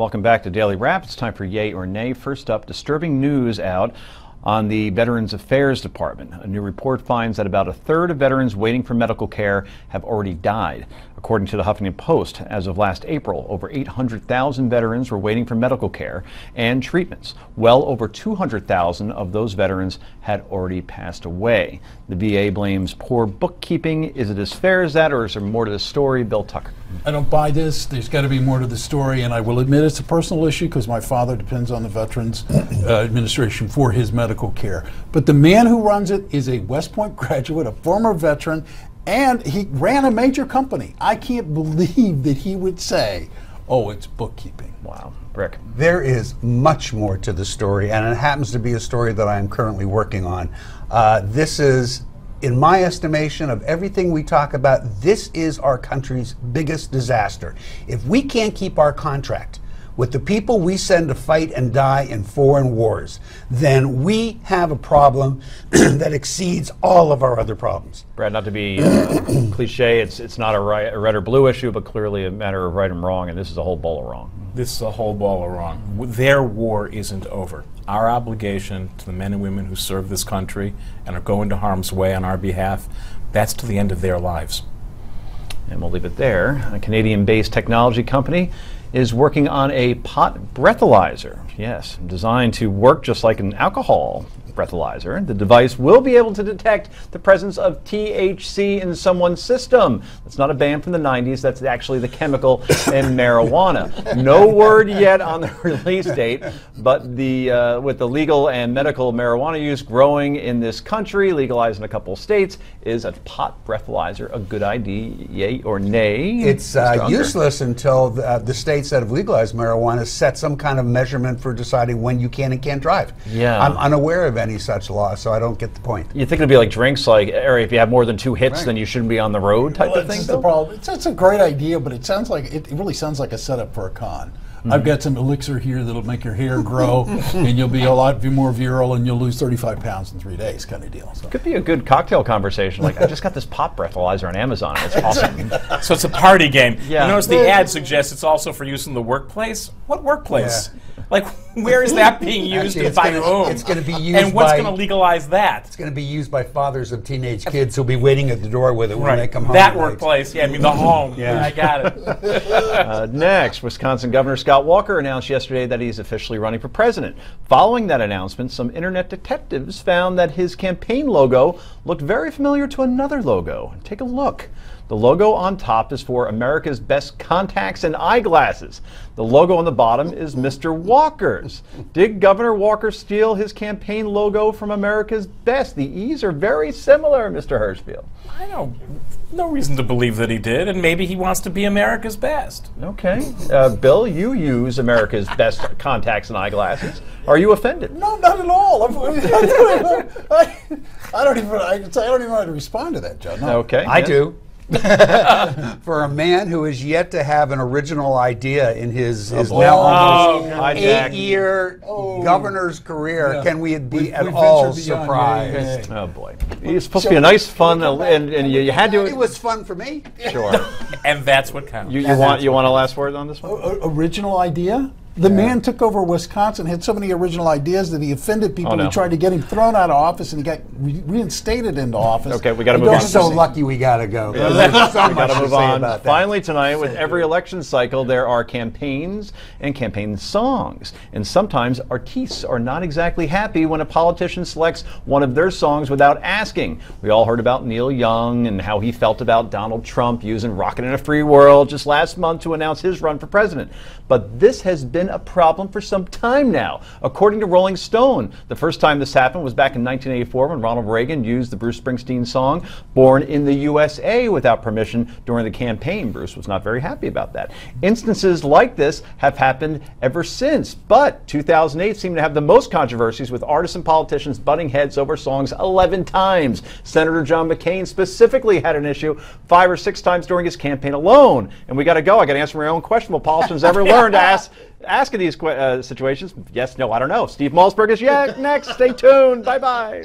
welcome back to Daily Wrap. It's time for Yea or Nay. First up, disturbing news out on the Veterans Affairs Department. A new report finds that about a third of veterans waiting for medical care have already died. According to the Huffington Post, as of last April, over 800,000 veterans were waiting for medical care and treatments. Well over 200,000 of those veterans had already passed away. The VA blames poor bookkeeping. Is it as fair as that, or is there more to the story? Bill Tucker. I don't buy this. There's got to be more to the story, and I will admit it's a personal issue because my father depends on the Veterans Administration for his medical care. But the man who runs it is a West Point graduate, a former veteran, and he ran a major company. I can't believe that he would say, oh, it's bookkeeping. Wow. Rick. There is much more to the story, and it happens to be a story that I am currently working on. This is, in my estimation, of everything we talk about, this is our country's biggest disaster. If we can't keep our contract with the people we send to fight and die in foreign wars, then we have a problem that exceeds all of our other problems. Brad, not to be cliche, it's not a red or blue issue, but clearly a matter of right and wrong, and this is a whole bowl of wrong. This is a whole ball of wrong. Their war isn't over. Our obligation to the men and women who serve this country and are going to harm's way on our behalf, that's to the end of their lives. And we'll leave it there. A Canadian-based technology company is working on a pot breathalyzer. Yes, designed to work just like an alcohol breathalyzer. The device will be able to detect the presence of THC in someone's system. That's not a band from the 90s. That's actually the chemical in marijuana. No word yet on the release date, but with the legal and medical marijuana use growing in this country, legalized in a couple of states, is a pot breathalyzer a good idea? Yay or nay? It's useless until the states that have legalized marijuana set some kind of measurement for deciding when you can and can't drive. Yeah. I'm unaware of any such law, so I don't get the point. You think it'd be like drinks, like if you have more than 2 hits, right, then you shouldn't be on the road type of thing? That's the problem. It's a great idea, but it really sounds like a setup for a con. I've got some elixir here that'll make your hair grow, and you'll be a lot more virile, and you'll lose 35 pounds in 3 days, kind of deal. So. Could be a good cocktail conversation. Like, I just got this pot breathalyzer on Amazon. It's awesome. So it's a party game. Yeah. You notice the ad suggests it's also for use in the workplace. What workplace? Yeah. Like, where is that being used Actually, and by whom? It's going to be used and what's by, going to legalize that? It's going to be used by fathers of teenage kids who'll be waiting at the door with it when they come home. That workplace, yeah, I mean the home. Yeah. I got it. Next, Wisconsin Governor Scott Walker announced yesterday that he's officially running for president. Following that announcement, some internet detectives found that his campaign logo looked very familiar to another logo. Take a look. The logo on top is for America's Best Contacts and Eyeglasses. The logo on the bottom is Mr. Walker's. Did Governor Walker steal his campaign logo from America's Best? The E's are very similar, Mr. Hirschfield. I know. No reason to believe that he did, and maybe he wants to be America's best. Okay. Bill, you use America's Best Contacts and Eyeglasses. Are you offended? No, not at all. I don't even know how to respond to that, Joe. No. Okay. I do. For a man who is yet to have an original idea in his now almost 8-year governor's career, can we be at all surprised? Oh boy, it's supposed to be a nice, fun, and you had to. It was fun for me. Sure. And that's what counts. You want a last word on this one? Original idea? The man took over Wisconsin, had so many original ideas that he offended people who tried to get him thrown out of office, and he got reinstated into office. Okay, we got to move on. We're so lucky we got to go. Yeah. There's so we much got to to move say on. about that. Finally tonight, with every election cycle, there are campaigns and campaign songs. And sometimes artistes are not exactly happy when a politician selects one of their songs without asking. We all heard about Neil Young and how he felt about Donald Trump using Rockin' in a Free World just last month to announce his run for president. But this has been a problem for some time now. According to Rolling Stone, the first time this happened was back in 1984 when Ronald Reagan used the Bruce Springsteen song Born in the USA without permission during the campaign. Bruce was not very happy about that. Instances like this have happened ever since, but 2008 seemed to have the most controversies, with artists and politicians butting heads over songs 11 times. Senator John McCain specifically had an issue 5 or 6 times during his campaign alone. And we got to go. I got to answer my own question. Will politicians ever learn to ask in these situations? Yes, no, I don't know. Steve Malzberg is next. Stay tuned. Bye-bye.